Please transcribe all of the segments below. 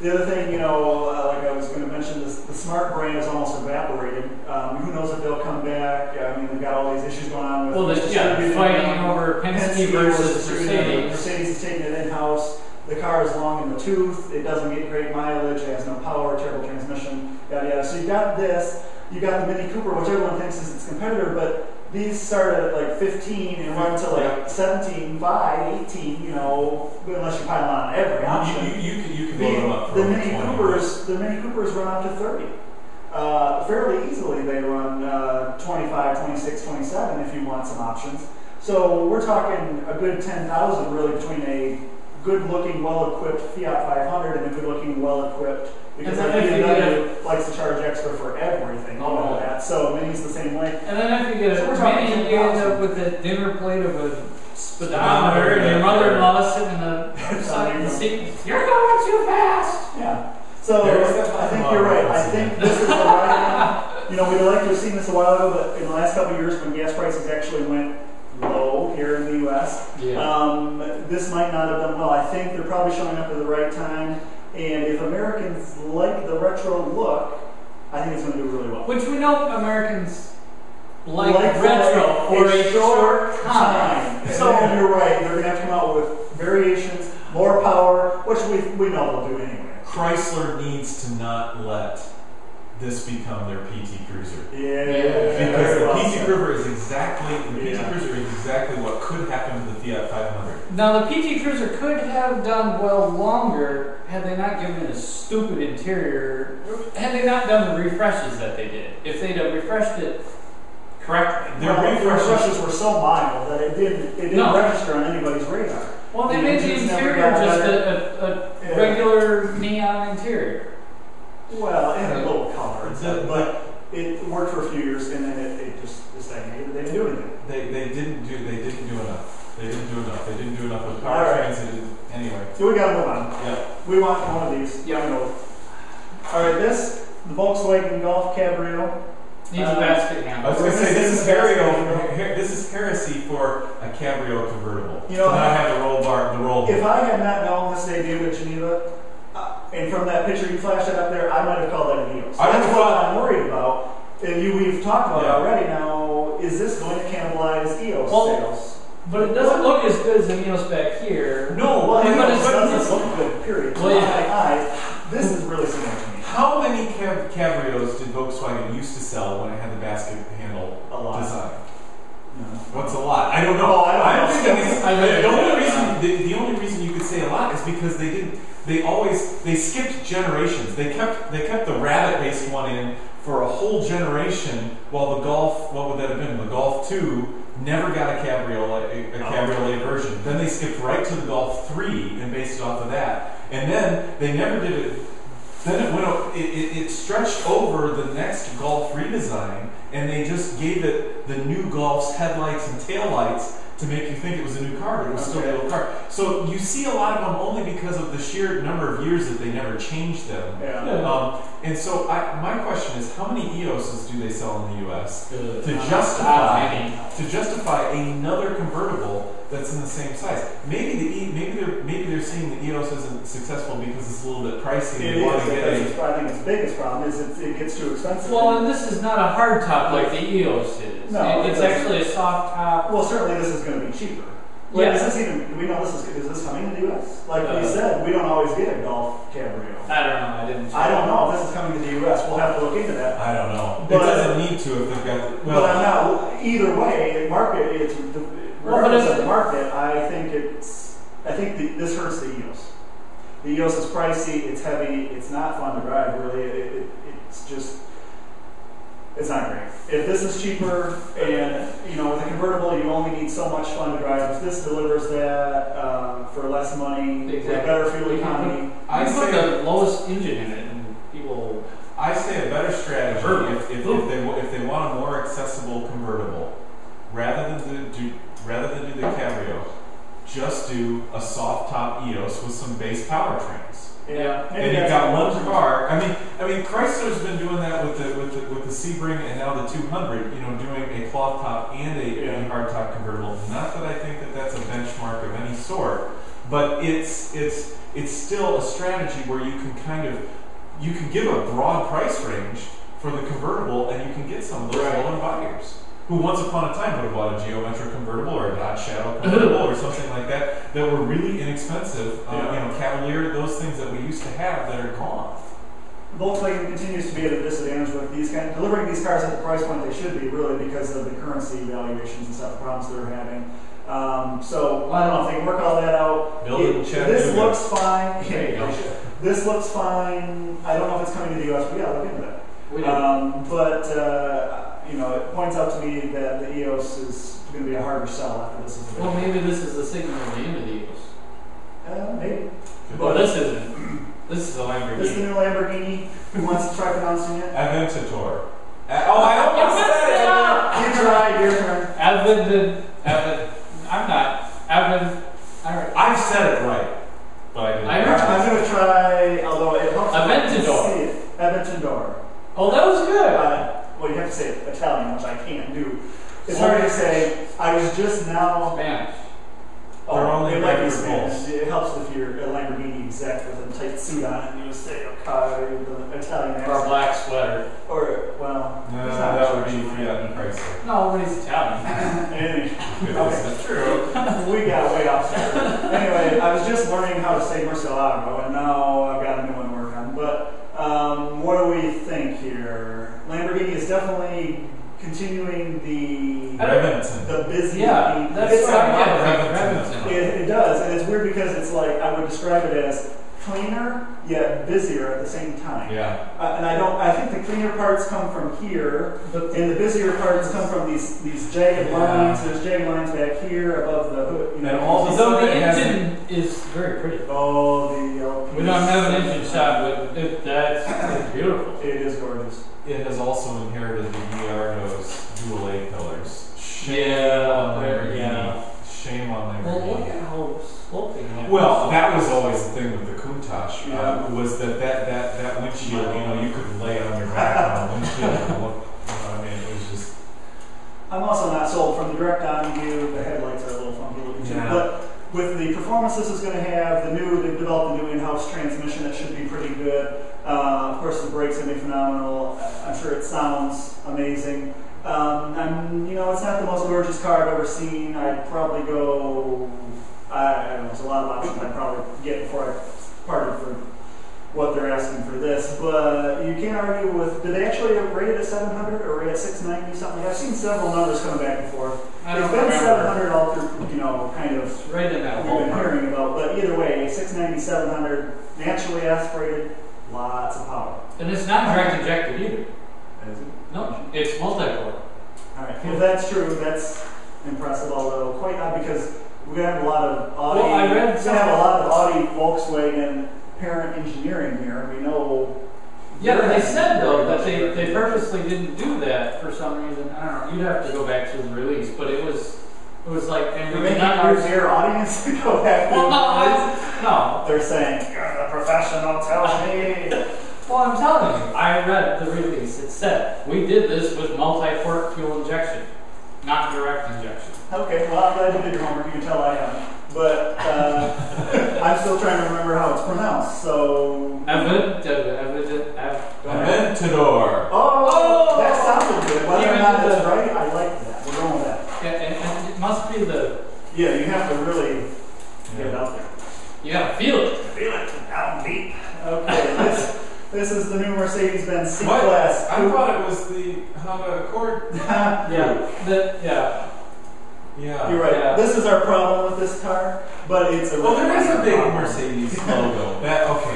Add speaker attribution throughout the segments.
Speaker 1: The other thing, like I was going to mention, the Smart brand is almost evaporated. Who knows if they'll come back? I mean, they've got all these issues going on with.
Speaker 2: Well, fighting over Penske versus Mercedes.
Speaker 1: Mercedes is taking it in-house. The car is long in the tooth. It doesn't get great mileage. It has no power, terrible transmission, yada yada. So you got this. You got the Mini Cooper, which everyone thinks is its competitor, but these start at like 15 and run to like 17, 5, 18. Unless you pile on every option.
Speaker 3: You can blow them up.
Speaker 1: The Mini Coopers run up to 30. Fairly easily they run 25, 26, 27 if you want some options. So we're talking a good 10,000 really between a good-looking, well-equipped Fiat 500 and a good-looking, well-equipped, because BMW likes to charge extra for everything. All that. So Mini's the same way.
Speaker 2: And then if you get a Mini, you end up with a dinner plate of a speedometer, and your mother-in-law sitting in the side of the seat. You're going too fast.
Speaker 1: Yeah. So I think you're right. I think this is the right one. We'd like to have seen this a while ago, but in the last couple of years when gas prices actually went low here in the U.S., this might not have done well. I think they're probably showing up at the right time, and if Americans like the retro look, I think it's going to do really well.
Speaker 2: Which we know Americans like retro for a short time.
Speaker 1: So you're right. They're going to have to come out with variations, more power, which we know they'll do anyway.
Speaker 3: Chrysler needs to not let this become their PT Cruiser.
Speaker 1: Because
Speaker 3: the PT Cruiser is exactly what could happen to the Fiat 500.
Speaker 2: Now the PT Cruiser could have done well longer had they not given it a stupid interior, had they not done the refreshes that they did. If they'd have refreshed it correctly.
Speaker 1: The refreshes were so mild that it didn't register on anybody's radar.
Speaker 2: Well, they made the interior just a regular neon interior.
Speaker 1: Well, and a little color and stuff, but it worked for a few years, and then it just stagnated. They didn't do anything.
Speaker 3: They didn't do enough. They didn't do enough with powertrains. Anyway.
Speaker 1: So we got to move on.
Speaker 3: Yeah.
Speaker 1: We want one of these.
Speaker 2: Yeah.
Speaker 1: All right, the Volkswagen Golf Cabrio.
Speaker 2: Needs a basket handle.
Speaker 3: I was going to say this is heresy for a Cabrio convertible. To not have the roll bar.
Speaker 1: If I had not known this debuted at Geneva, and from that picture you flashed it up there, I might have called that an EOS. That's what I'm worried about. And we've talked about it already. Now, is this going to cannibalize EOS sales?
Speaker 2: But it doesn't look as good as an EOS back here.
Speaker 1: No, well, it doesn't look good, period. This is really similar to me.
Speaker 3: How many Cabrios did Volkswagen used to sell when it had the basket handle design? What's a lot? I don't know. The only reason you could say a lot is because they didn't. They skipped generations. They kept the rabbit-based one in for a whole generation, while the Golf, what would that have been? The Golf 2 never got a cabriolet version. Then they skipped right to the Golf 3 and based it off of that. And then they never did it. Then it stretched over the next Golf redesign, and they just gave it the new Golf's headlights and taillights to make you think it was a new car, but it was still a little car. So you see a lot of them only because of the sheer number of years that they never changed them. And so my question is, how many EOSs do they sell in the U.S. to justify another convertible that's in the same size? Maybe they're seeing the EOS isn't successful because it's a little bit pricey.
Speaker 1: I think its biggest problem is it gets too expensive.
Speaker 2: Well, and this is not a hard top like the EOS is.
Speaker 1: No,
Speaker 2: it's actually a soft top.
Speaker 1: Well, certainly this is going to be cheaper. Do we know is this coming in the U.S.? Like we said, we don't always get a Golf Cabrio.
Speaker 2: I don't know.
Speaker 1: I don't know if this is coming to the U.S. We'll have to look into that.
Speaker 3: I don't know.
Speaker 1: But,
Speaker 3: it doesn't need to if they've got.
Speaker 1: But I'm not. Either way, regardless of the market, I think this hurts the EOS. The EOS is pricey. It's heavy. It's not fun to drive. Really, it's not great. If this is cheaper and, with a convertible, you only need so much fun to drive. If this delivers that for less money, with better fuel economy.
Speaker 2: I put the lowest engine in it, and people.
Speaker 3: I say a better strategy if they want a more accessible convertible, rather than do the Cabrio, just do a soft top EOS with some base powertrains.
Speaker 1: Yeah,
Speaker 3: and you've got one car. I mean, Chrysler's been doing that with the Sebring and now the 200. Doing a cloth top and a hard top convertible. Not that I think that that's a benchmark of any sort, but it's still a strategy where you can give a broad price range for the convertible, and you can get some of those low-end buyers who once upon a time would have bought a Geometric convertible or a Dodge Shadow convertible or something like that were really inexpensive. Cavalier, those things that we used to have that are gone.
Speaker 1: Volkswagen continues to be at a disadvantage with delivering these cars at the price point they should be, really, because of the currency valuations and stuff, problems they're having. So I don't know if they can work all that out. This looks fine. This looks fine. I don't know if it's coming to the US, but yeah, look into that. It points out to me that the EOS is going to be a harder sell after this is.
Speaker 2: Well, maybe this is the signal of the end of the EOS.
Speaker 1: Maybe.
Speaker 2: Well, this isn't. This is a Lamborghini.
Speaker 1: This is the new Lamborghini. Who wants to try pronouncing it?
Speaker 3: Aventador. I almost said it.
Speaker 1: You tried. Your turn.
Speaker 2: I'm not.
Speaker 3: I've said it right, but I didn't.
Speaker 1: I'm going to try, although it helps
Speaker 2: Aventador.
Speaker 1: me see it. Aventador.
Speaker 2: Oh, that was good.
Speaker 1: Well, you have to say Italian, which I can't do. It's hard to say. I was just now.
Speaker 2: Spanish.
Speaker 1: It might be Spanish. It helps if you're a Lamborghini exec with a tight suit on and you just say a car with an Italian accent.
Speaker 2: Or a black sweater.
Speaker 3: No, that would be Fiat and Chrysler.
Speaker 2: No, when he's Italian.
Speaker 3: That's true.
Speaker 1: We got way off track. Anyway, I was just learning how to say Murcielago, and now I've got a new one to work on. But what do we think here? Lamborghini is definitely continuing the busy.
Speaker 2: Yeah, that's what I get.
Speaker 1: It does, and it's weird because it's like I would describe it as cleaner yet busier at the same time.
Speaker 3: Yeah.
Speaker 1: And I think the cleaner parts come from here, and the busier parts come from these jagged lines. There's jagged lines back here above the hood.
Speaker 3: And all of a
Speaker 2: So
Speaker 3: sudden
Speaker 2: the engine is very pretty.
Speaker 1: Oh, the LP.
Speaker 2: We don't have an engine shot, but that's beautiful.
Speaker 1: It is gorgeous.
Speaker 3: It has also inherited the Gallardo's dual A-pillars.
Speaker 2: Shame on Lamborghini.
Speaker 3: Shame on
Speaker 2: Well,
Speaker 3: Lamborghini.
Speaker 2: look at how sloping that
Speaker 3: Well, that was always the thing with the Countach, was that windshield, you could lay it on your back on the windshield and look, it was just...
Speaker 1: I'm also not sold from the direct on view. The headlights are a little funky looking too. But with the performance this is going to have, they've developed a new in-house transmission that should be pretty good. Of course, the brakes are going to be phenomenal. I'm sure it sounds amazing. It's not the most gorgeous car I've ever seen. I'd probably go, I don't know, there's a lot of options I'd probably get before I parted for what they're asking for this. But you can't argue with, did they actually rate it at 700 or rate it at 690 something? I've seen several numbers coming back and forth. It's been 700 all through, kind of,
Speaker 2: right in that
Speaker 1: we've been hearing about. But either way, 690, 700, naturally aspirated, lots of power.
Speaker 2: And it's not direct injected either.
Speaker 1: Is it?
Speaker 2: No, it's multi-port.
Speaker 1: Alright, well that's true, that's impressive, although quite odd because we're going to have a lot of Audi, Audi, Volkswagen parent engineering here. We know.
Speaker 2: Yeah, they said though that they purposely didn't do that for some reason. I don't know. You'd have to go back to the release, but it was like, and
Speaker 1: we not use their audience to go back.
Speaker 2: Well, no.
Speaker 1: They're saying you're the professional. Tell me.
Speaker 2: Well, I'm telling you, I read the release. It said we did this with multi-port fuel injection, not direct injection.
Speaker 1: Okay, well, I'm glad you did your homework. You can tell I haven't. But I'm still trying to remember how it's pronounced. So
Speaker 3: Aventador.
Speaker 1: Oh, that sounded good. Whether or not it's right, I like that. We're going with that.
Speaker 2: Yeah, and it must be the.
Speaker 1: Yeah, you have to really get it out there.
Speaker 2: You gotta feel it.
Speaker 1: Feel it down deep. Okay, this is the new Mercedes-Benz C-Class.
Speaker 3: I thought it was the Honda Accord. Yeah.
Speaker 1: You're right.
Speaker 2: Yeah.
Speaker 1: This is our problem with this car, but it's a.
Speaker 3: Well, there is a big
Speaker 1: problem.
Speaker 3: Mercedes logo. That helps a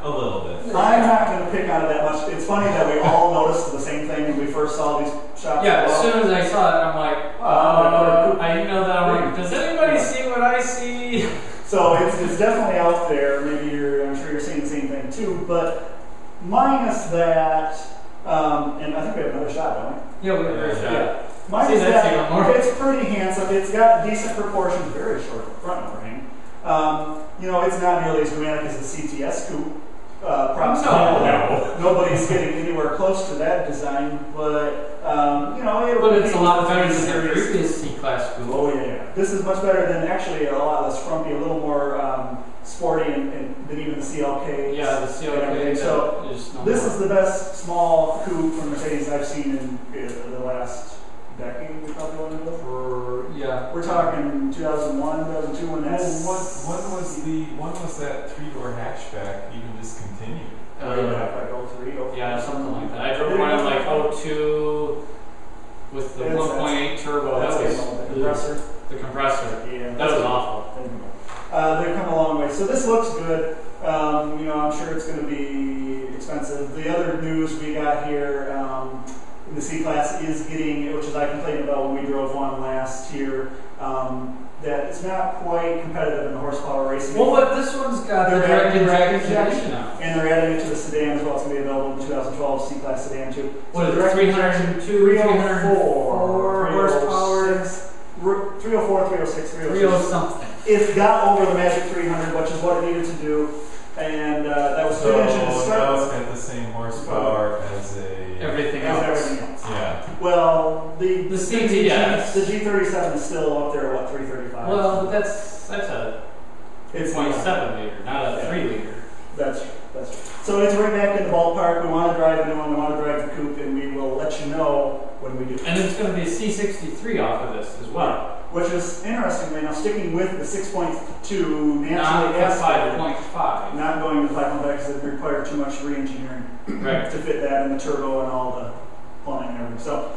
Speaker 3: little bit.
Speaker 1: I'm not going to pick on it that much. It's funny that we all noticed the same thing when we first saw these shots.
Speaker 2: Yeah, as soon as I saw it, I'm like, I emailed that. I'm like, does anybody see what I see?
Speaker 1: So it's definitely out there. Maybe I'm sure you're seeing the same thing too. But minus that, and I think we have another shot, don't we?
Speaker 2: Yeah, we have another shot.
Speaker 1: Yeah. Minus that, it's pretty handsome. It's got decent proportions, very short front overhang. It's not nearly as dramatic as the CTS coupe. props.
Speaker 2: No.
Speaker 1: Nobody's getting anywhere close to that design, but
Speaker 2: But it's a lot better than the previous C-Class coupe.
Speaker 1: Oh yeah, this is much better than actually a lot less frumpy, a little more sporty, and than even the CLK.
Speaker 2: Yeah, the CLK.
Speaker 1: So
Speaker 2: is
Speaker 1: this is the best small coupe from Mercedes I've seen in the last decade. We probably want to go.
Speaker 2: Yeah.
Speaker 1: We're talking 2001, 2002 when that's.
Speaker 3: When was that 3-door hatchback even discontinued?
Speaker 1: Like 03, 04.
Speaker 2: Yeah, something like that. I drove one in like 02 with the 1.8 turbo. That was
Speaker 1: the compressor.
Speaker 2: The compressor.
Speaker 1: Yeah,
Speaker 2: that was awful.
Speaker 1: They've come a long way. So this looks good. I'm sure it's going to be expensive. The other news we got here in the C-Class is getting, which is I complained about when we drove one last year, that it's not quite competitive in the horsepower racing.
Speaker 2: Well, but this one's got the direct injection now.
Speaker 1: And they're adding it to the sedan as well. It's going to be available in the 2012 C-Class sedan too.
Speaker 2: What is it, 302, 304 horsepower?
Speaker 1: 304, 306,
Speaker 2: 306 something.
Speaker 1: It got over the magic 300, which is what it needed to do. And that was good engine to
Speaker 3: So
Speaker 1: start
Speaker 3: now
Speaker 1: with.
Speaker 3: it's got the same horsepower as
Speaker 2: Everything
Speaker 1: As
Speaker 2: else.
Speaker 1: everything else.
Speaker 3: Yeah.
Speaker 1: Well, the
Speaker 2: CTS.
Speaker 1: the G37 is still up there at what, 335?
Speaker 2: Well, but that's a
Speaker 1: it's
Speaker 2: 0.7 liter, not a 3 liter.
Speaker 1: That's true. That's true. So it's right back in the ballpark. We want to drive the new one. We want to drive the coupe, and we will let you know when we do.
Speaker 2: And it's going to be a C63 off of this as well.
Speaker 1: Which is interestingly now sticking with the 6.2
Speaker 2: Not
Speaker 1: naturally aspirated,
Speaker 2: 5.5.
Speaker 1: not going to 5.5 because it required too much re-engineering
Speaker 2: Right.
Speaker 1: to fit that in the turbo and all the plumbing and everything. So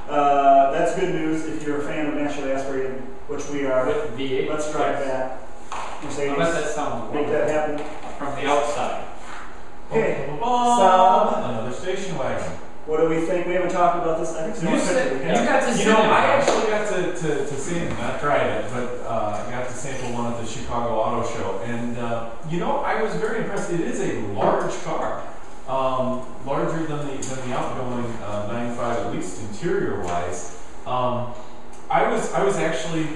Speaker 1: that's good news if you're a fan of naturally aspirated, which we are.
Speaker 2: With V8.
Speaker 1: Let's drive that. Mercedes.
Speaker 2: I bet that sounds
Speaker 1: Make
Speaker 2: wonderful.
Speaker 1: that happen.
Speaker 2: From the outside.
Speaker 1: Okay.
Speaker 3: Another station wagon.
Speaker 1: What do we think? We haven't talked about this. I think
Speaker 2: You got to see it.
Speaker 3: I actually got to see it, not tried it, but got to sample one at the Chicago Auto Show. And, I was very impressed. It is a large car, larger than the outgoing 95, at least interior-wise. I was actually,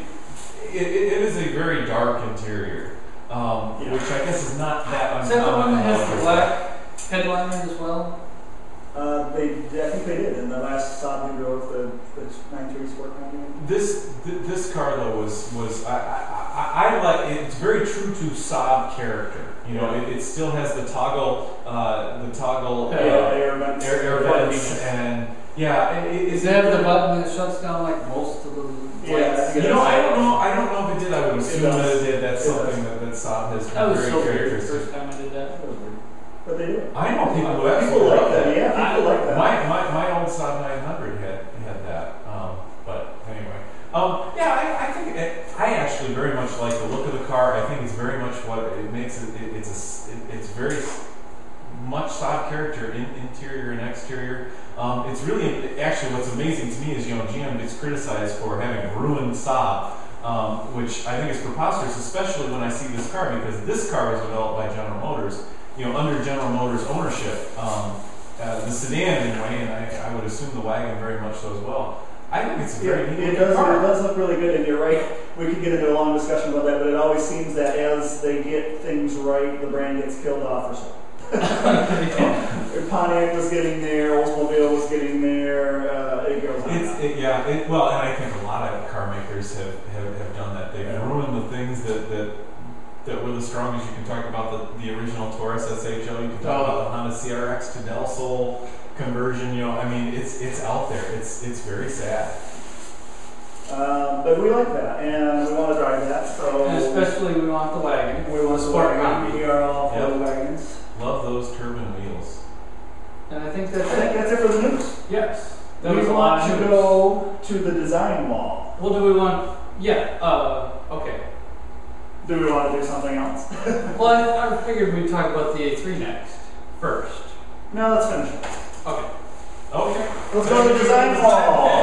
Speaker 3: it is a very dark interior, which I guess is not that uncommon.
Speaker 2: Is that the one that has the black headliner as well?
Speaker 1: I think they did in the last Saab we drove, the 93 Sport 98.
Speaker 3: This car though was I like it's very true to Saab character. It still has the toggle
Speaker 1: air
Speaker 3: vents and
Speaker 2: Does it have the button that shuts down like most of the lights?
Speaker 3: I don't know if it did. I would assume that it did. That's
Speaker 1: It
Speaker 3: something
Speaker 1: does.
Speaker 3: that Saab has
Speaker 2: That was
Speaker 3: very
Speaker 2: so weird the
Speaker 3: characteristic.
Speaker 2: first time I did that.
Speaker 1: But they do.
Speaker 3: I know people who
Speaker 1: People
Speaker 3: absolutely
Speaker 1: like
Speaker 3: love
Speaker 1: that.
Speaker 3: that.
Speaker 1: Yeah, people like that.
Speaker 3: My old Saab 900 had that. But anyway, I think I actually very much like the look of the car. I think it's very much what it makes it. It's very much Saab character in interior and exterior. It's really actually what's amazing to me is GM gets criticized for having ruined Saab, which I think is preposterous, especially when I see this car because this car was developed by General Motors. Under General Motors ownership, the sedan anyway, and I would assume the wagon very much so as well. I think it's a very neat
Speaker 1: it does look really good, and you're right. We could get into a long discussion about that, but it always seems that as they get things right, the brand gets killed off or so. Pontiac was getting there, Oldsmobile was getting there. It goes on.
Speaker 3: And I think a lot of car makers have done that. They've ruined the things that were the strongest. You can talk about the original Taurus SHO. You can talk about the Honda CRX to Del Sol conversion. It's out there. It's very sad.
Speaker 1: But we like that, and we want to drive that. So
Speaker 2: And especially we want the wagon.
Speaker 1: we want the
Speaker 2: Sport
Speaker 1: wagon.
Speaker 2: combi.
Speaker 1: We are all for
Speaker 3: Yep.
Speaker 1: the wagons.
Speaker 3: Love those turbine wheels.
Speaker 2: And I think
Speaker 1: I
Speaker 2: that's
Speaker 1: think
Speaker 2: it.
Speaker 1: that's it for the news.
Speaker 2: Yes. That
Speaker 1: We
Speaker 2: was a lot
Speaker 1: want
Speaker 2: of
Speaker 1: to
Speaker 2: news.
Speaker 1: go to the design wall.
Speaker 2: Well, do we want? Yeah. Okay.
Speaker 1: Do we want to do something else?
Speaker 2: Well, I figured we'd talk about the A3 next. First.
Speaker 1: No, let's finish it.
Speaker 2: Okay.
Speaker 3: Okay.
Speaker 1: Let's go to the design wall.